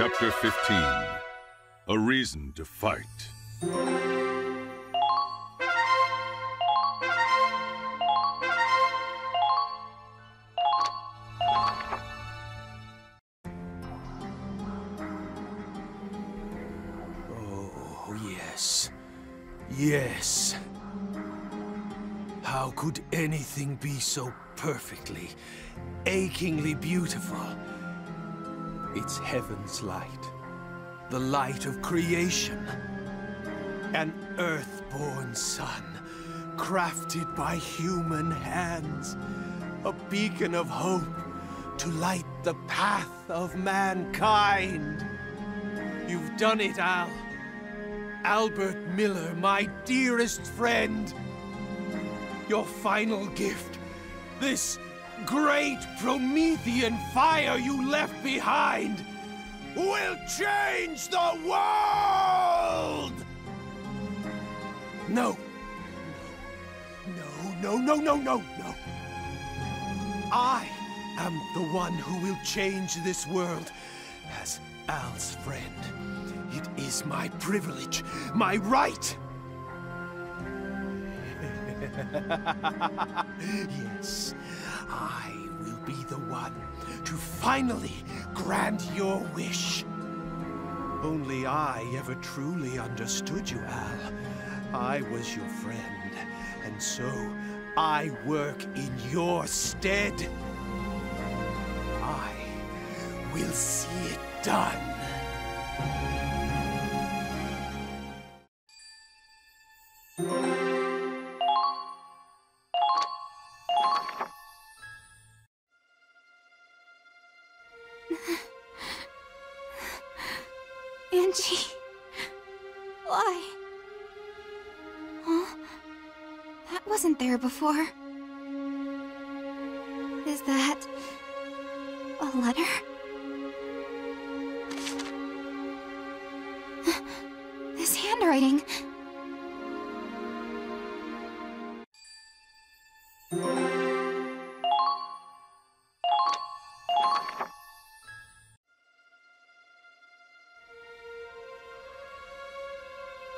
Chapter 15. A Reason to Fight. Oh, yes. Yes. How could anything be so perfectly, achingly beautiful? It's heaven's light, the light of creation. An earthborn sun, crafted by human hands. A beacon of hope to light the path of mankind. You've done it, Al. Albert Miller, my dearest friend. Your final gift, this great Promethean fire you left behind, will change the world! No. No. I am the one who will change this world as Al's friend. It is my privilege, my right. Yes, I will be the one to finally grant your wish. Only I ever truly understood you, Al. I was your friend, and so I work in your stead. I will see it done. Angie, why? Huh? That wasn't there before. Is that a letter? This handwriting.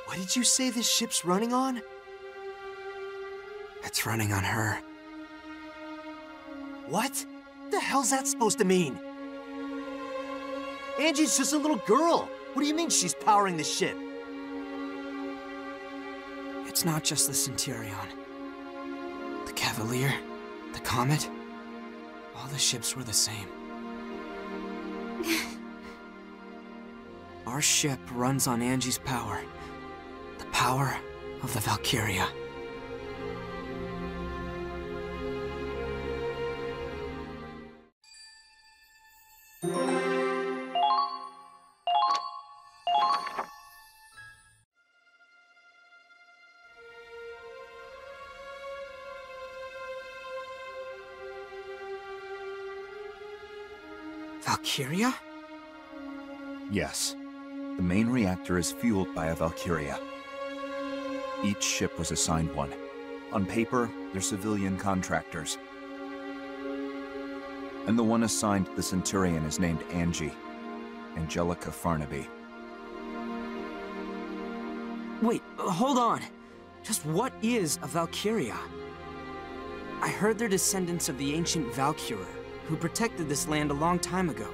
What did you say this ship's running on? It's running on her. What? The hell's that supposed to mean? Angie's just a little girl. What do you mean she's powering the ship? It's not just the Centurion. The Cavalier, the Comet, all the ships were the same. Our ship runs on Angie's power. The power of the Valkyria. Valkyria? Yes. The main reactor is fueled by a Valkyria. Each ship was assigned one. On paper, they're civilian contractors. And the one assigned to the Centurion is named Angie. Angelica Farnaby. Wait, hold on. Just what is a Valkyria? I heard they're descendants of the ancient Valkyr, who protected this land a long time ago.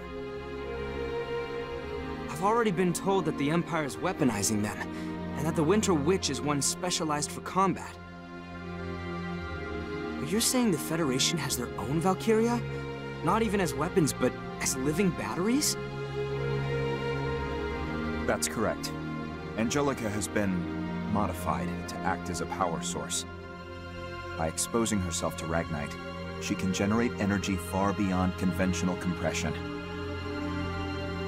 I've already been told that the Empire is weaponizing them, and that the Winter Witch is one specialized for combat. But you're saying the Federation has their own Valkyria? Not even as weapons, but as living batteries? That's correct. Angelica has been modified to act as a power source. By exposing herself to Ragnite, she can generate energy far beyond conventional compression.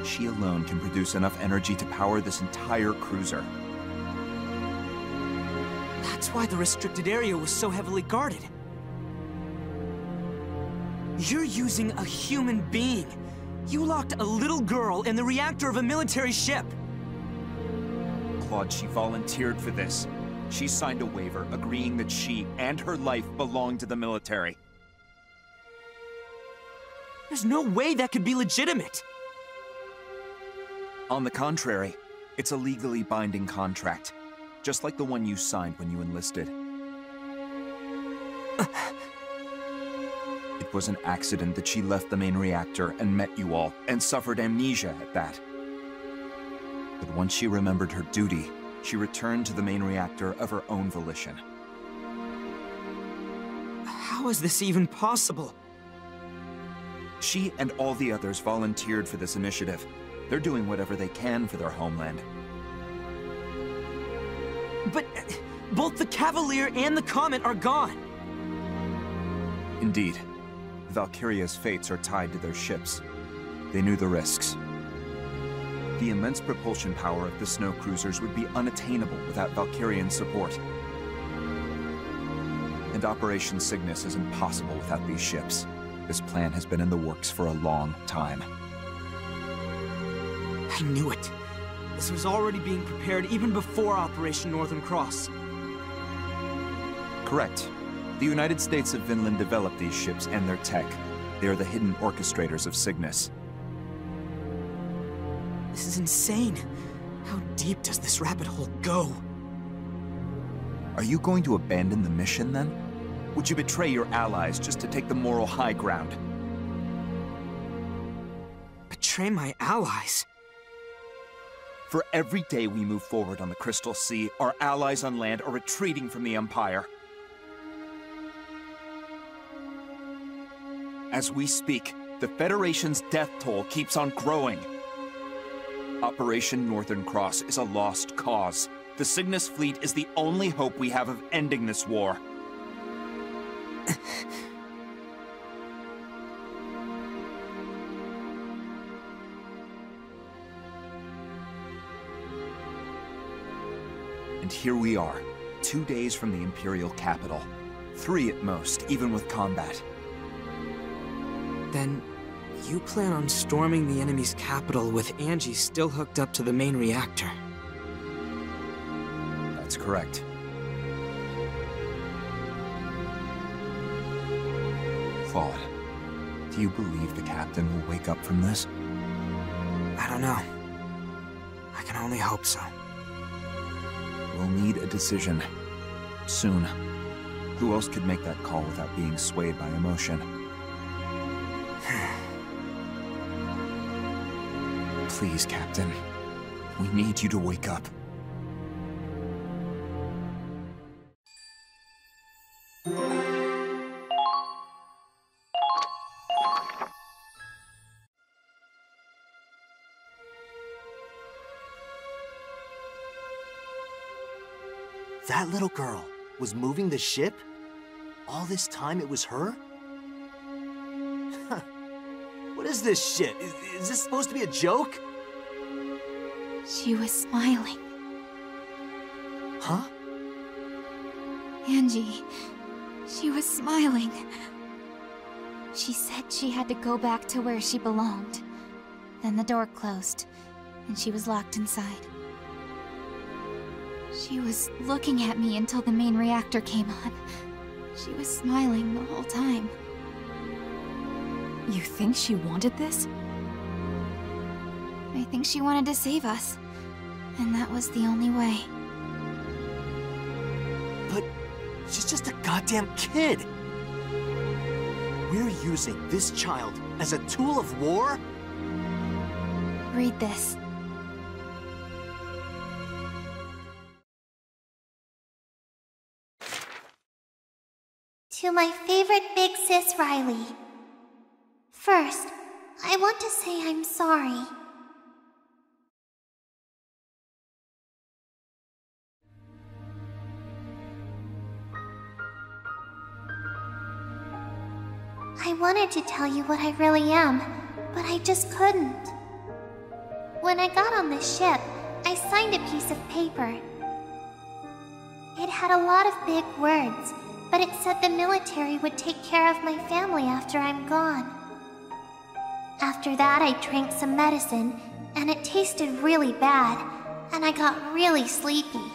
She alone can produce enough energy to power this entire cruiser. That's why the restricted area was so heavily guarded. You're using a human being. You locked a little girl in the reactor of a military ship. Claude, she volunteered for this. She signed a waiver agreeing that she and her life belong to the military. There's no way that could be legitimate. On the contrary, it's a legally binding contract, just like the one you signed when you enlisted. It was an accident that she left the main reactor and met you all, and suffered amnesia at that. But once she remembered her duty, she returned to the main reactor of her own volition. How is this even possible? She and all the others volunteered for this initiative. They're doing whatever they can for their homeland. But both the Cavalier and the Comet are gone. Indeed. Valkyria's fates are tied to their ships. They knew the risks. The immense propulsion power of the snow cruisers would be unattainable without Valkyrian support. And Operation Cygnus is impossible without these ships. This plan has been in the works for a long time. I knew it. This was already being prepared even before Operation Northern Cross. Correct. The United States of Vinland developed these ships and their tech. They are the hidden orchestrators of Cygnus. This is insane. How deep does this rabbit hole go? Are you going to abandon the mission, then? Would you betray your allies just to take the moral high ground? Betray my allies? For every day we move forward on the Crystal Sea, our allies on land are retreating from the Empire. As we speak, the Federation's death toll keeps on growing. Operation Northern Cross is a lost cause. The Cygnus fleet is the only hope we have of ending this war. And here we are, 2 days from the Imperial capital. 3 at most, even with combat. Then, you plan on storming the enemy's capital with Angie still hooked up to the main reactor. That's correct. Claude, do you believe the captain will wake up from this? I don't know. I can only hope so. We'll need a decision. Soon. Who else could make that call without being swayed by emotion? Please, Captain. We need you to wake up. That little girl was moving the ship? All this time it was her? What is this shit? Is this supposed to be a joke? She was smiling. Huh? Angie, she was smiling. She said she had to go back to where she belonged. Then the door closed, and she was locked inside. She was looking at me until the main reactor came on. She was smiling the whole time. You think she wanted this? I think she wanted to save us. And that was the only way. But she's just a goddamn kid! We're using this child as a tool of war? Read this. To my favorite big sis Riley. First, I want to say I'm sorry. I wanted to tell you what I really am, but I just couldn't. When I got on this ship, I signed a piece of paper. It had a lot of big words, but it said the military would take care of my family after I'm gone. After that, I drank some medicine, and it tasted really bad, and I got really sleepy.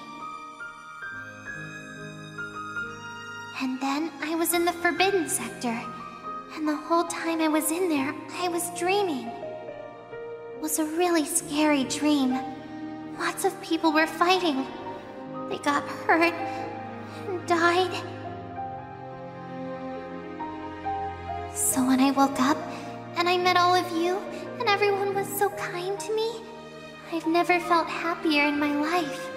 And then I was in the Forbidden Sector, and the whole time I was in there, I was dreaming. was a really scary dream. Lots of people were fighting. They got hurt and died. So when I woke up and I met all of you and everyone was so kind to me, I've never felt happier in my life.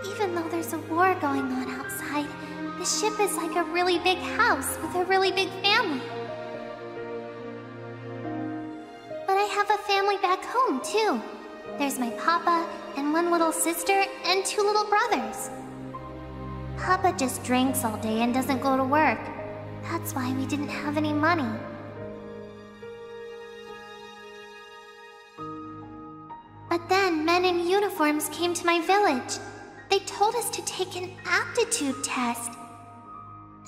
Even though there's a war going on outside, the ship is like a really big house with a really big family. But I have a family back home, too. There's my papa, and one little sister, and 2 little brothers. Papa just drinks all day and doesn't go to work. That's why we didn't have any money. But then men in uniforms came to my village. They told us to take an aptitude test.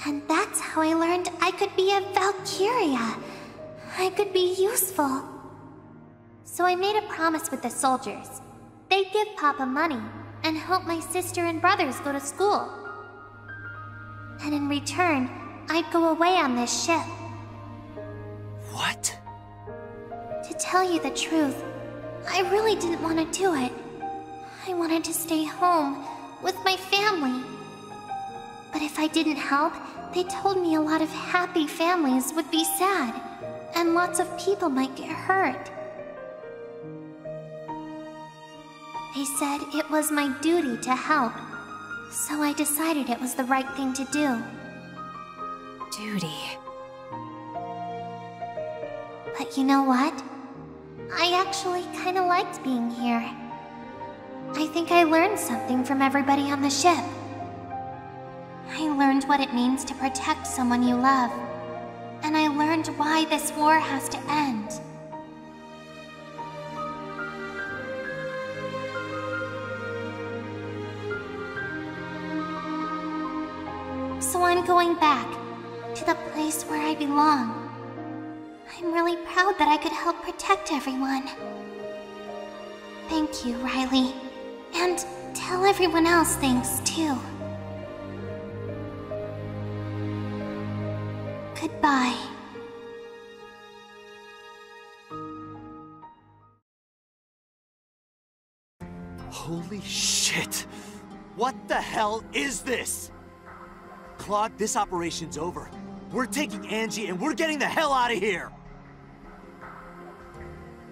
And that's how I learned I could be a Valkyria. I could be useful. So I made a promise with the soldiers. They'd give Papa money and help my sister and brothers go to school. And in return, I'd go away on this ship. What? To tell you the truth, I really didn't want to do it. I wanted to stay home with my family. But if I didn't help, they told me a lot of happy families would be sad, and lots of people might get hurt. They said it was my duty to help, so I decided it was the right thing to do. Duty. But you know what? I actually kinda liked being here. I think I learned something from everybody on the ship. I learned what it means to protect someone you love. And I learned why this war has to end. So I'm going back to the place where I belong. I'm really proud that I could help protect everyone. Thank you, Riley. And tell everyone else thanks, too. Goodbye. Holy shit! What the hell is this? Claude, this operation's over. We're taking Angie and we're getting the hell out of here!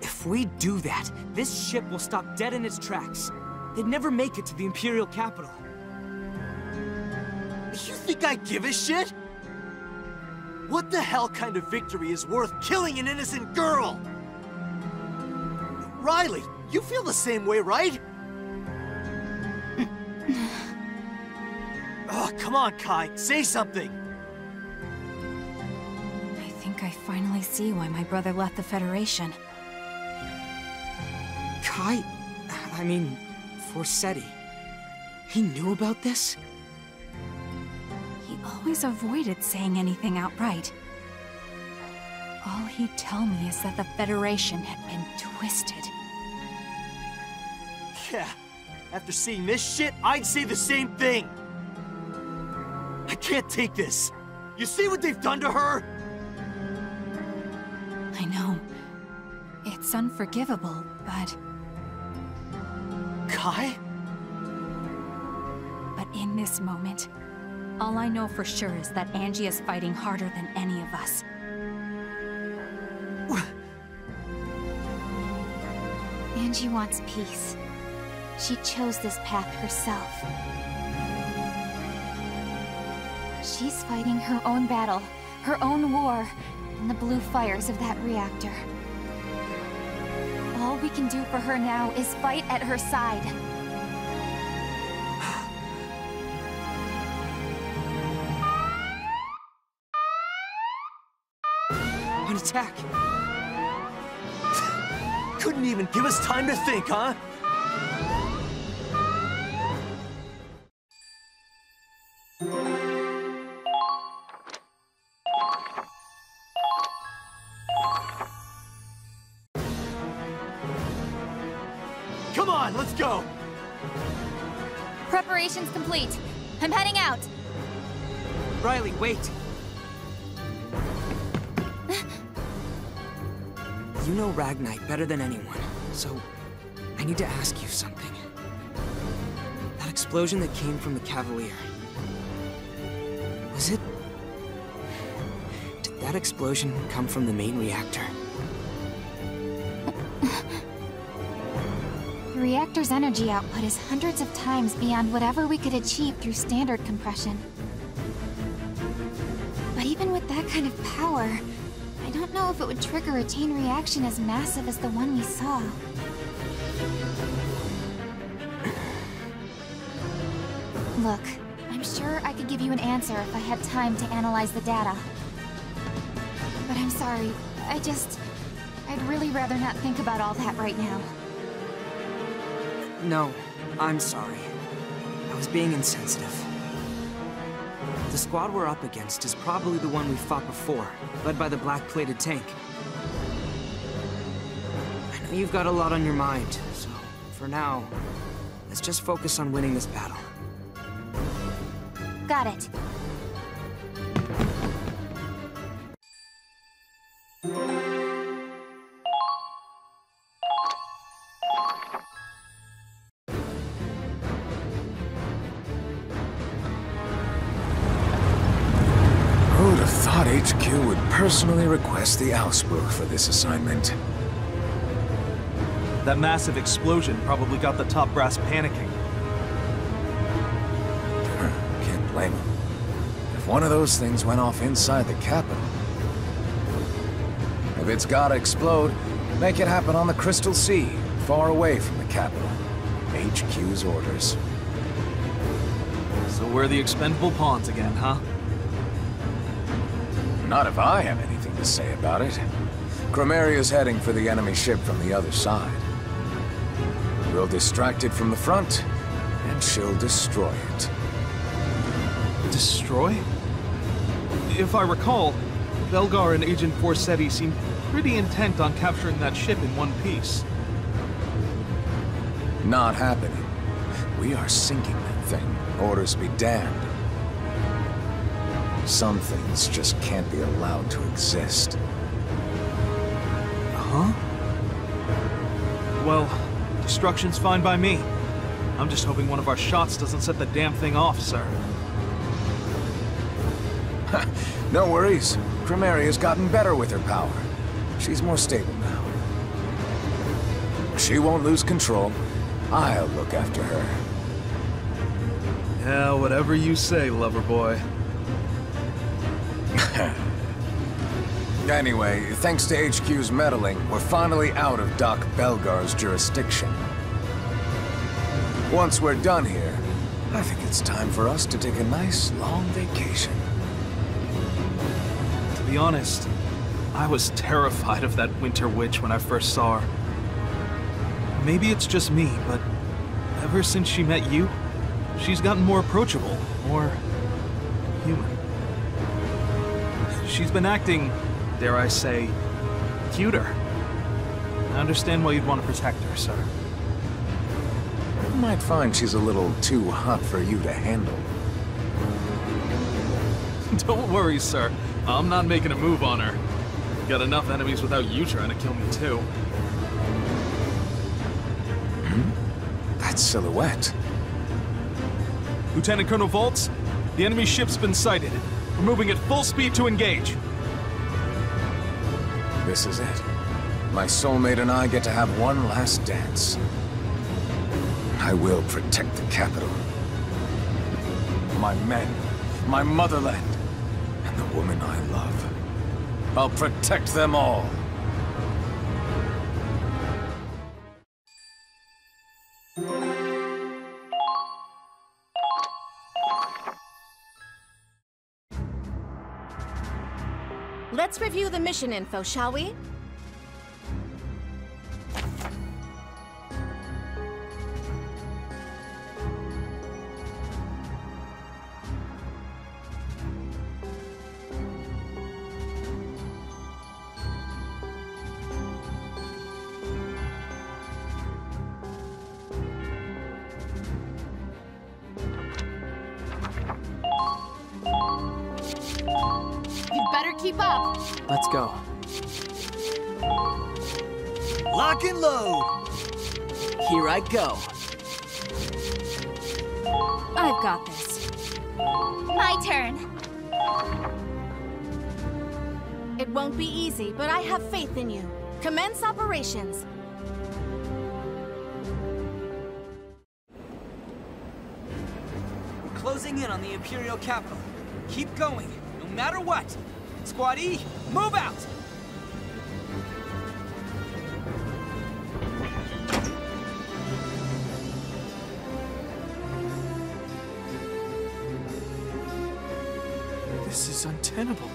If we do that, this ship will stop dead in its tracks. They'd never make it to the Imperial capital. You think I give a shit? What the hell kind of victory is worth killing an innocent girl? Riley, you feel the same way, right? Oh, come on, Kai, say something! I think I finally see why my brother left the Federation. Kai? I mean, Forseti. He knew about this? He always avoided saying anything outright. All he'd tell me is that the Federation had been twisted. Yeah, after seeing this shit, I'd say the same thing! I can't take this! You see what they've done to her? I know. It's unforgivable, but... Kai? But in this moment, all I know for sure is that Angie is fighting harder than any of us. Angie wants peace. She chose this path herself. She's fighting her own battle, her own war, in the blue fires of that reactor. All we can do for her now is fight at her side. On attack! Couldn't even give us time to think, huh? Come on, let's go! Preparations complete. I'm heading out. Riley, wait! You know Ragnite better than anyone, so I need to ask you something. That explosion that came from the Cavalier, was it... Did that explosion come from the main reactor? The reactor's energy output is hundreds of times beyond whatever we could achieve through standard compression. But even with that kind of power, I don't know if it would trigger a chain reaction as massive as the one we saw. Look, I'm sure I could give you an answer if I had time to analyze the data. But I'm sorry, I'd really rather not think about all that right now. No, I'm sorry. I was being insensitive. The squad we're up against is probably the one we fought before, led by the black-plated tank. I know you've got a lot on your mind, so for now, let's just focus on winning this battle. Got it. Who'd have thought HQ would personally request the Ausbruch for this assignment? That massive explosion probably got the top brass panicking. Can't blame him. If one of those things went off inside the capital... If it's gotta explode, make it happen on the Crystal Sea, far away from the capital. HQ's orders. So we're the expendable pawns again, huh? Not if I have anything to say about it. Chromaria's heading for the enemy ship from the other side. We'll distract it from the front, and she'll destroy it. Destroy? If I recall, Belgar and Agent Forsetti seemed pretty intent on capturing that ship in one piece. Not happening. We are sinking that thing. Orders be damned. Some things just can't be allowed to exist. Huh? Well, destruction's fine by me. I'm just hoping one of our shots doesn't set the damn thing off, sir. No worries. Chromaria's gotten better with her power. She's more stable now. She won't lose control. I'll look after her. Yeah, whatever you say, lover boy. Anyway, thanks to HQ's meddling, we're finally out of Doc Belgar's jurisdiction. Once we're done here, I think it's time for us to take a nice, long vacation. To be honest, I was terrified of that Winter Witch when I first saw her. Maybe it's just me, but ever since she met you, she's gotten more approachable, more human. She's been acting, dare I say, cuter. I understand why you'd want to protect her, sir. You might find she's a little too hot for you to handle. Don't worry, sir. I'm not making a move on her. Got enough enemies without you trying to kill me, too. That silhouette. Lieutenant Colonel Voltz, the enemy ship's been sighted. We're moving at full speed to engage. This is it. My soulmate and I get to have one last dance. I will protect the capital. My men, my motherland, and the woman I love. I'll protect them all. Let's review the mission info, shall we? You'd better keep up. Let's go. Lock and load! Here I go. I've got this. My turn. It won't be easy, but I have faith in you. Commence operations. We're closing in on the Imperial capital. Keep going, no matter what. Squad E, move out! This is untenable.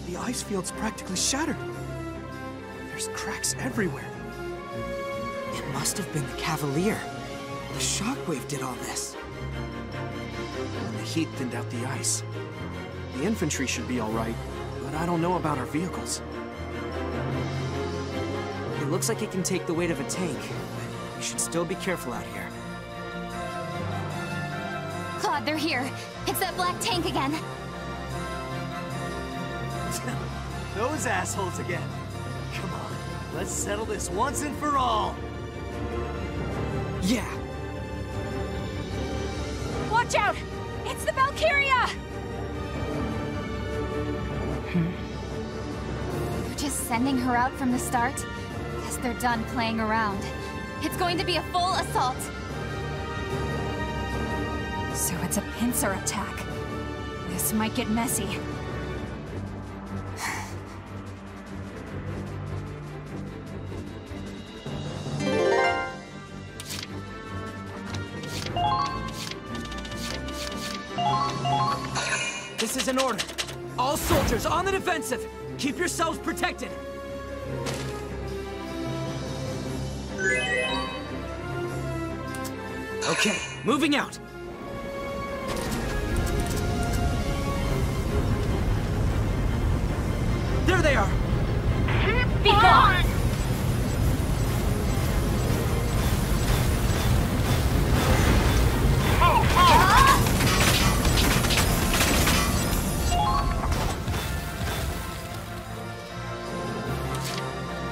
The ice field's practically shattered. There's cracks everywhere. It must have been the Cavalier. The shockwave did all this. And the heat thinned out the ice. The infantry should be all right, but I don't know about our vehicles. It looks like it can take the weight of a tank, but we should still be careful out here. Claude, they're here. It's that black tank again. Those assholes again. Come on, let's settle this once and for all. Yeah. Watch out! It's the Valkyria! They're just sending her out from the start? Guess they're done playing around. It's going to be a full assault. So it's a pincer attack. This might get messy. This is an order. All soldiers on the defensive. Keep yourselves protected. Okay, moving out. There they are. Be gone!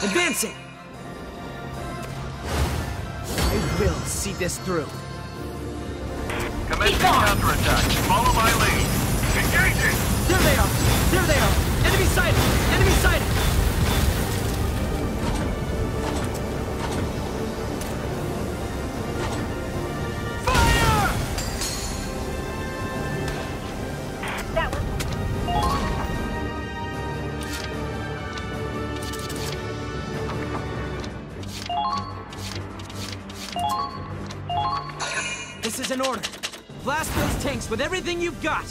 Advancing! I will see this through. Commencing counterattack. Follow my lead. Engaging! There they are! There they are! Enemy sighted! Enemy sighted! Fire! That was... This is an order. Blast those tanks with everything you've got!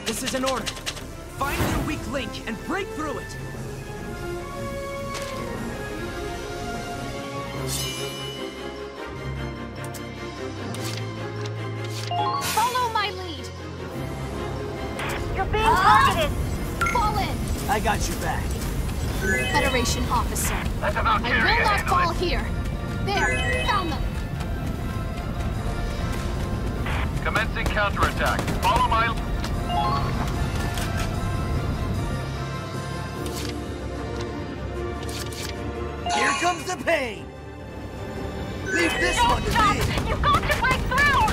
This is an order. Find their weak link and break through it! Follow my lead! You're being targeted! Fall in! I got your back. Federation officer. That's a I Valkyria will not handle fall it. here. There, found them. Commencing counterattack. Follow my... Here comes the pain. Leave this one to me. You've got to break through!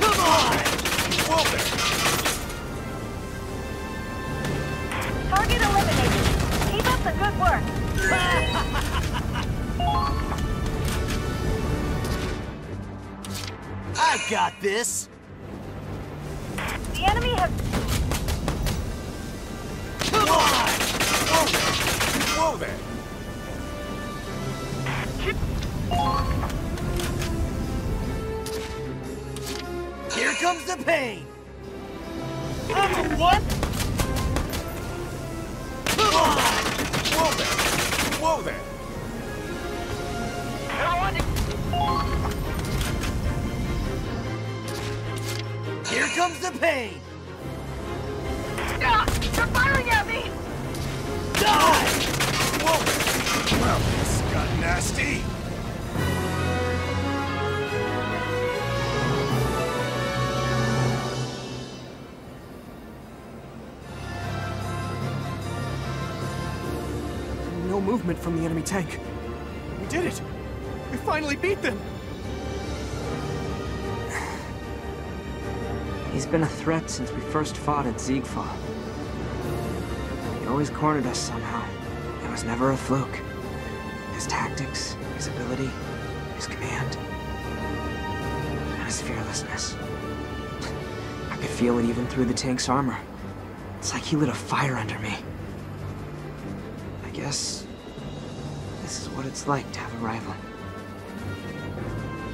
Come on! Whoa there! Target eliminated. Keep up the good work. I got this. The enemy has... Come on! Whoa there! Here comes the pain. What? Come on! Whoa there! Whoa there! Here comes the pain. You're firing at me! see! No movement from the enemy tank. We did it! We finally beat them! He's been a threat since we first fought at Ziegfall. He always cornered us somehow. It was never a fluke. His tactics, his ability, his command, and his fearlessness. I could feel it even through the tank's armor. It's like he lit a fire under me. I guess this is what it's like to have a rival.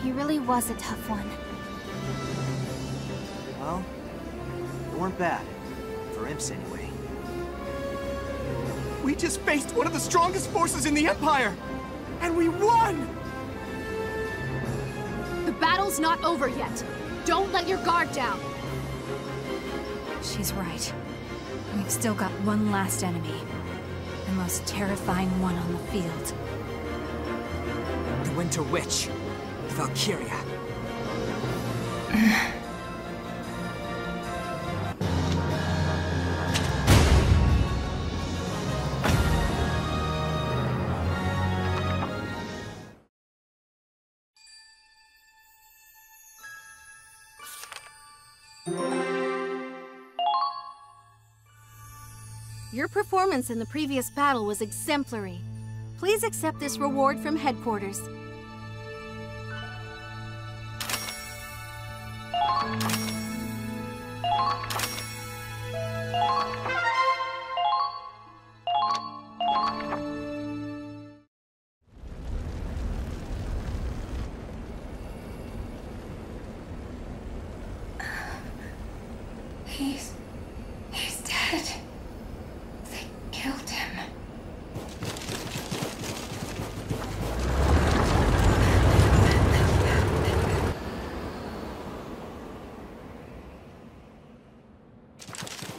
He really was a tough one. Well, they weren't bad. For imps, anyway. We just faced one of the strongest forces in the Empire! And we won! The battle's not over yet. Don't let your guard down. She's right. We've still got one last enemy. The most terrifying one on the field. The Winter Witch. Valkyria. Your performance in the previous battle was exemplary. Please accept this reward from headquarters. He's dead. They killed him.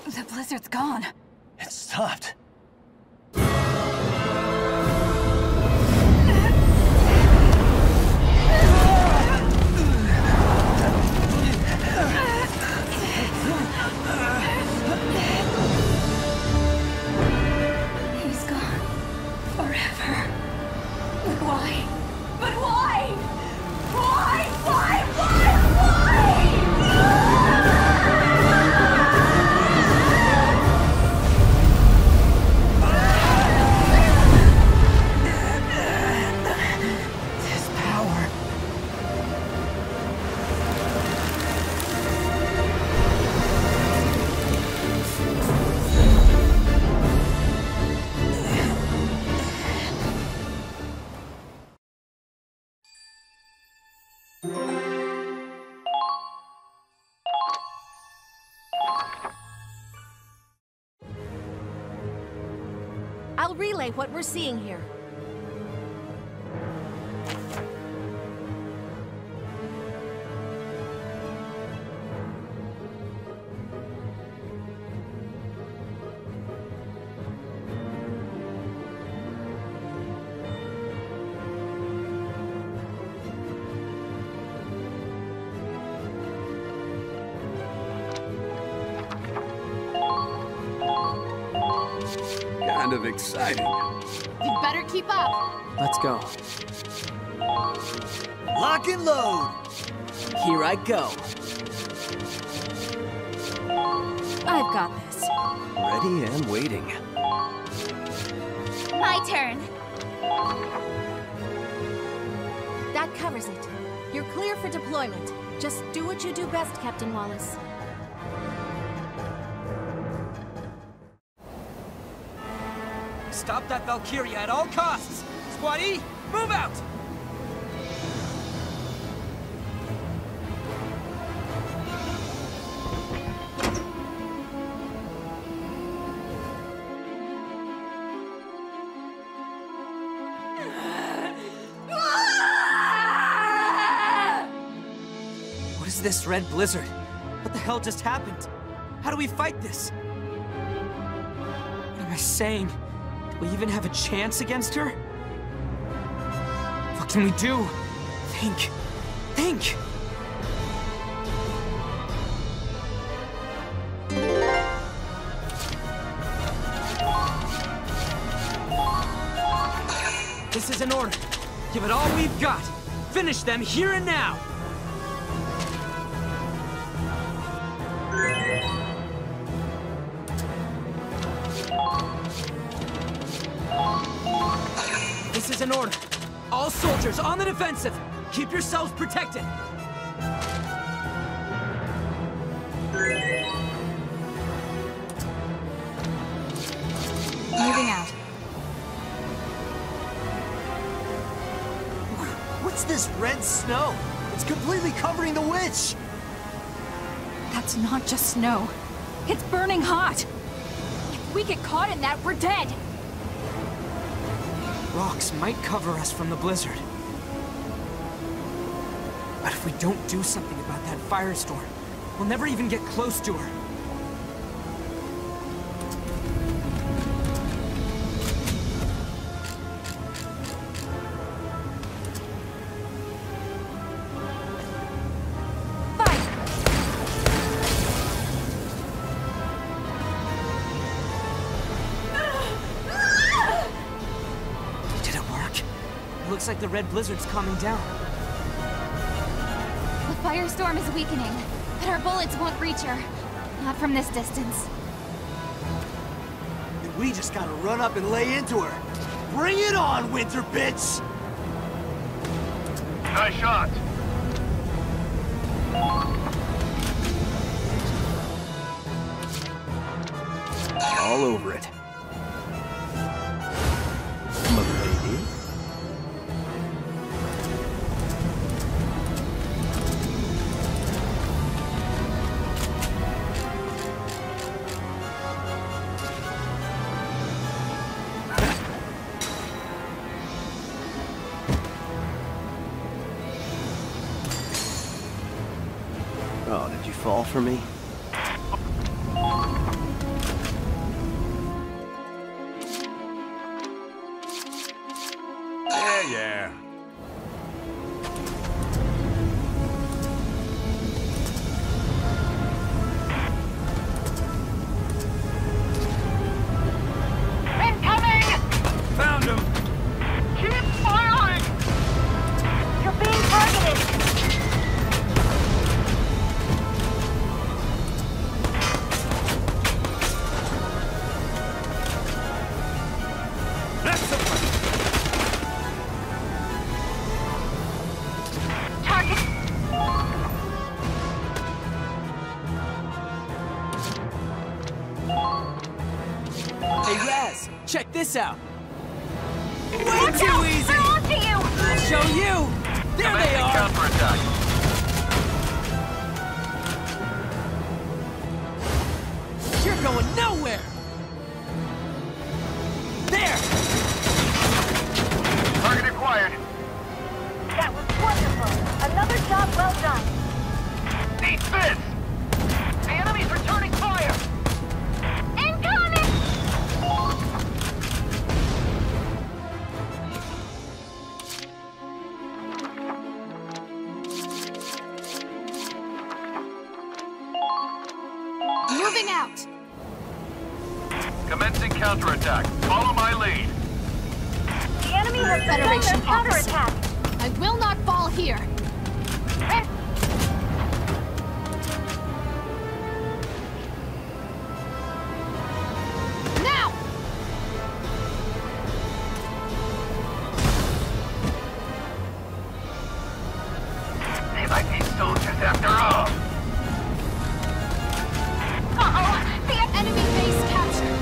The blizzard's gone. It stopped. He's gone. Forever. But why? But why? Why? His power. I'll relay what we're seeing here. Kind of exciting. You'd better keep up. Let's go. Lock and load! Here I go. I've got this. Ready and waiting. My turn. That covers it. You're clear for deployment. Just do what you do best, Captain Wallace. Stop that Valkyria at all costs! Squad E, move out! What is this red blizzard? What the hell just happened? How do we fight this? What am I saying? Do we even have a chance against her? can we do? Think. Think! This is an order. Give it all we've got. Finish them here and now! This is an order. All soldiers on the defensive. Keep yourselves protected. Moving out. What's this red snow? It's completely covering the witch! That's not just snow. It's burning hot. If we get caught in that, we're dead. Rocks might cover us from the blizzard. But if we don't do something about that firestorm, we'll never even get close to her. Looks like the red blizzard's calming down. The firestorm is weakening, but our bullets won't reach her. Not from this distance. And we just gotta run up and lay into her. Bring it on, winter bitch! Nice shot. All over it. M'lady. Oh, did you fall for me? Yeah. Incoming! Found him! Keep firing! You're being targeted! That's the Target! Hey, Raz, check this out. Way Watch too out! easy! They're onto you! I'll show you! There they are! counterattack. You're going nowhere! There! Target acquired. That was wonderful! Another job well done! Eat this! The enemy's returning fire! Incoming! Moving out! Commencing counterattack. Follow my lead. The enemy has begun their Federation officer. counterattack! I will not fall here! Now! They might be soldiers after all. Uh-oh! The Enemy base captured!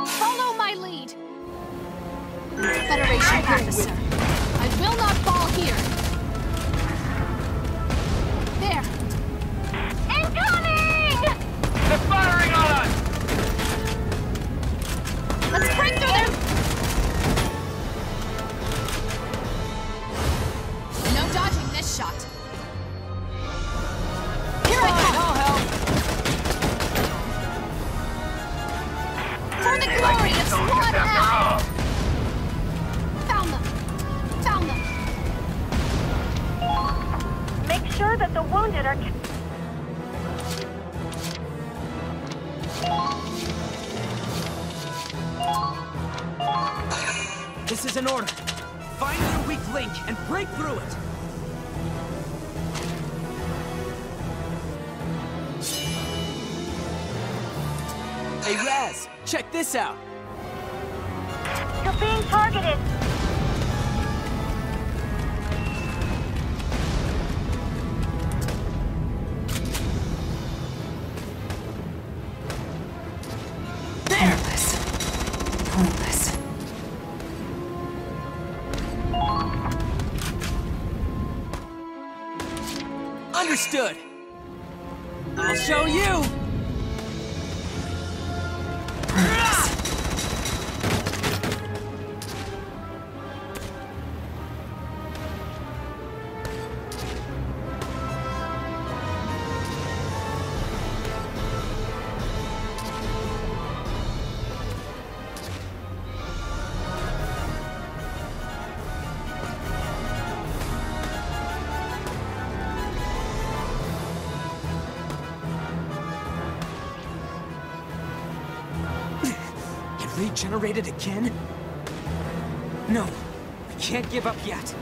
Follow my lead! Federation officer, I will not fall here! There! Incoming! They're firing on us! Let's break through them! For the glory of Showdown! Found them! Found them! Make sure that the wounded are... This is an order. Find their weak link and break through it. Hey, Raz, check this out. You're being targeted. Pointless. Pointless. Understood. I'll show you. Regenerated again? No, I can't give up yet.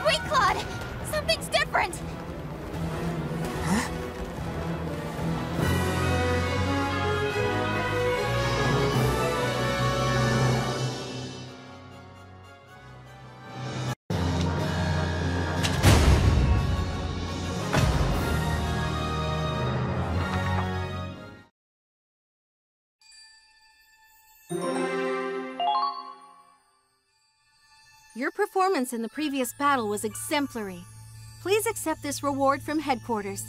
Wait, Claude! Something's different! Huh? Your performance in the previous battle was exemplary. Please accept this reward from headquarters.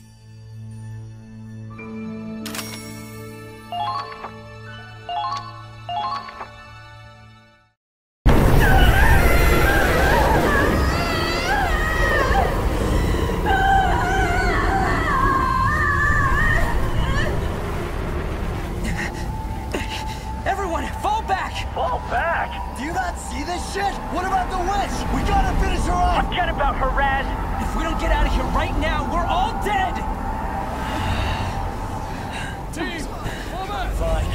Everyone, fall back! Fall back? Do you not see this shit? What about the witch? We gotta finish her off! Forget about her, Raz! If we don't get out of here right now, we're all dead! Team, fall back! Fine.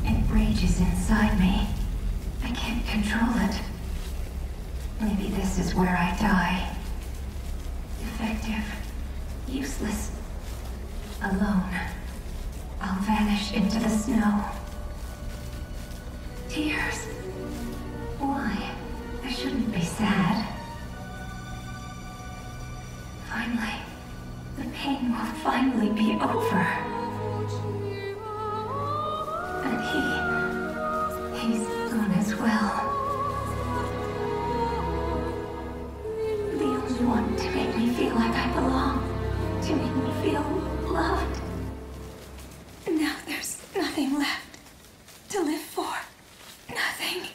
It rages inside me. I can't control it. Maybe this is where I die. Effective. Useless. Alone. I'll vanish into the snow. Tears. Why? I shouldn't be sad. Finally. The pain will finally be over. And he's gone as well. The only one to make me feel like I belong. To make me feel loved. Now there's nothing left to live for. Nothing.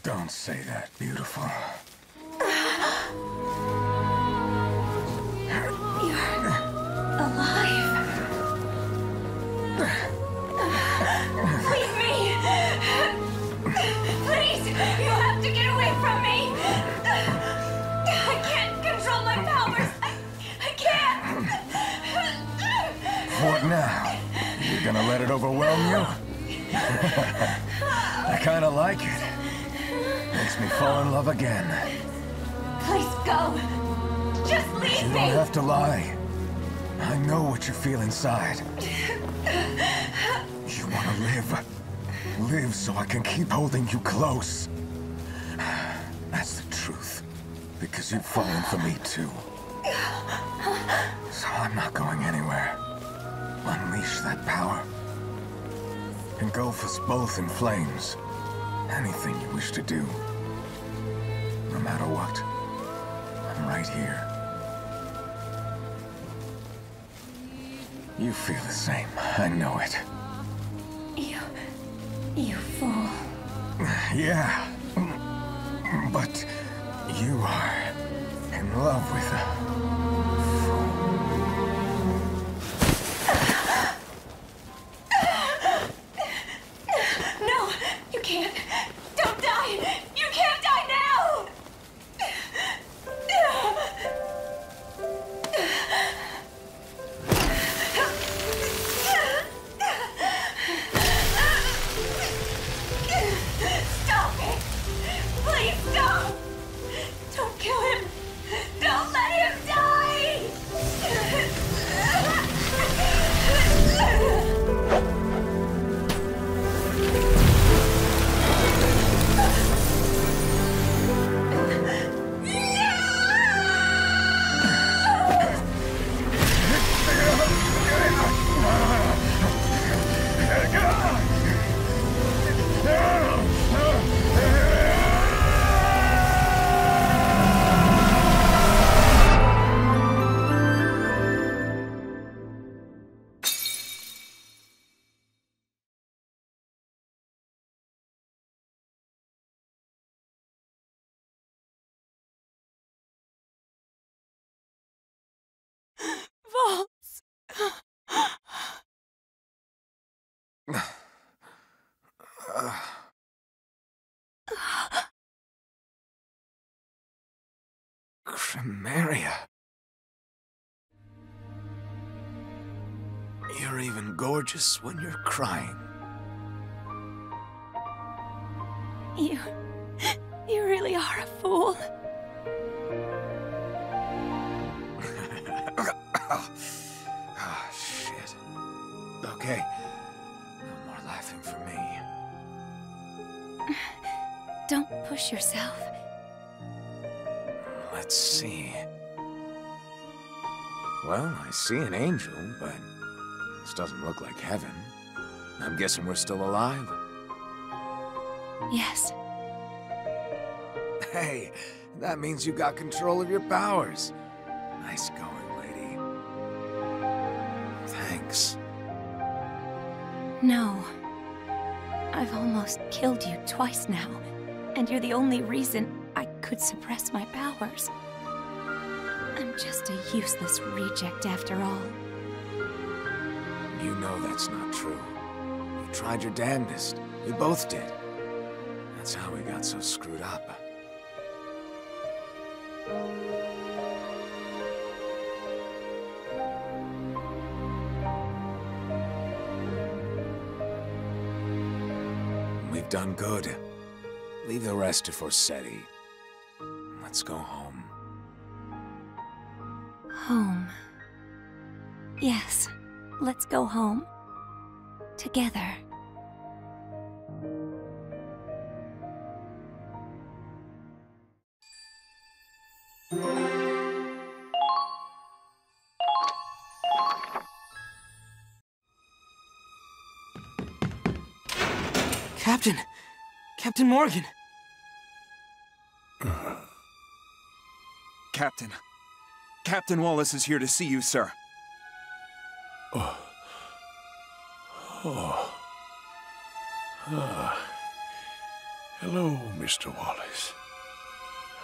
Don't say that, beautiful. You're alive. Leave me. Please, you have to get away from me. I can't control my powers. I can't. What now? You're gonna let it overwhelm you? I kinda like it. Makes me fall in love again. Please go. Just leave You me. don't have to lie. I know what you feel inside. You wanna live. Live so I can keep holding you close. That's the truth. Because you've fallen for me too. So I'm not going anywhere. Unleash that power. Engulf us both in flames. Anything you wish to do. No matter what. I'm right here. You feel the same. I know it. You fool. Yeah. But you are in love with her. No, you can't. Don't die. You can't die now. Stop it. Please stop. Don't kill him. Don't let him die. Maria. You're even gorgeous when you're crying. You really are a fool. Oh, shit. Okay. No more laughing for me. Don't push yourself. Let's see. Well, I see an angel, but this doesn't look like heaven. I'm guessing we're still alive. Yes. Hey, that means you got control of your powers. Nice going, lady. Thanks. No. I've almost killed you twice now, and you're the only reason I could suppress my powers. I'm just a useless reject after all. You know that's not true. You tried your damnedest. We both did. That's how we got so screwed up. We've done good. Leave the rest to Forsetti. Let's go home. Home. Yes, let's go home. Together. Captain! Captain Morgan! Captain. Captain Wallace is here to see you, sir. Hello, Mr. Wallace.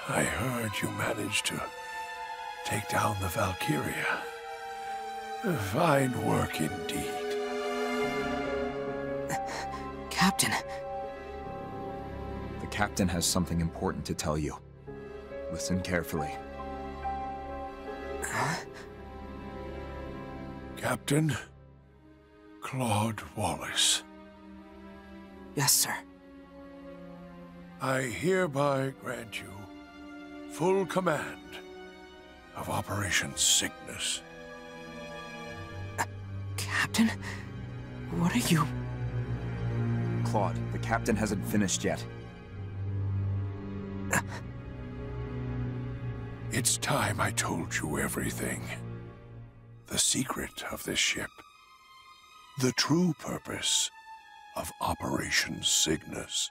I heard you managed to take down the Valkyria. Fine work indeed. Captain. The captain has something important to tell you. Listen carefully. Captain Claude Wallace. Yes, sir. I hereby grant you full command of Operation Cygnus. Captain? What are you... Claude, the captain hasn't finished yet. It's time I told you everything. The secret of this ship. The true purpose of Operation Cygnus.